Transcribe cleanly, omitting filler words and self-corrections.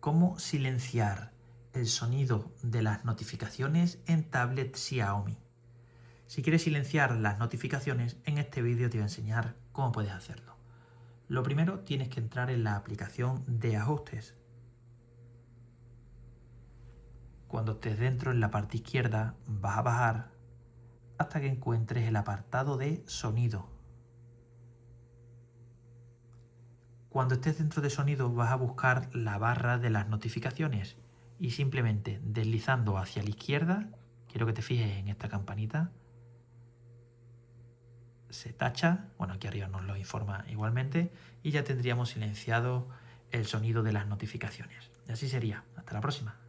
cómo silenciar el sonido de las notificaciones en tablet Xiaomi. Si quieres silenciar las notificaciones, en este vídeo te voy a enseñar cómo puedes hacerlo. Lo primero, tienes que entrar en la aplicación de ajustes. Cuando estés dentro, en la parte izquierda, vas a bajar hasta que encuentres el apartado de sonido. Cuando estés dentro de sonido, vas a buscar la barra de las notificaciones y simplemente deslizando hacia la izquierda, quiero que te fijes en esta campanita, se tacha, bueno, aquí arriba nos lo informa igualmente, y ya tendríamos silenciado el sonido de las notificaciones. Y así sería. Hasta la próxima.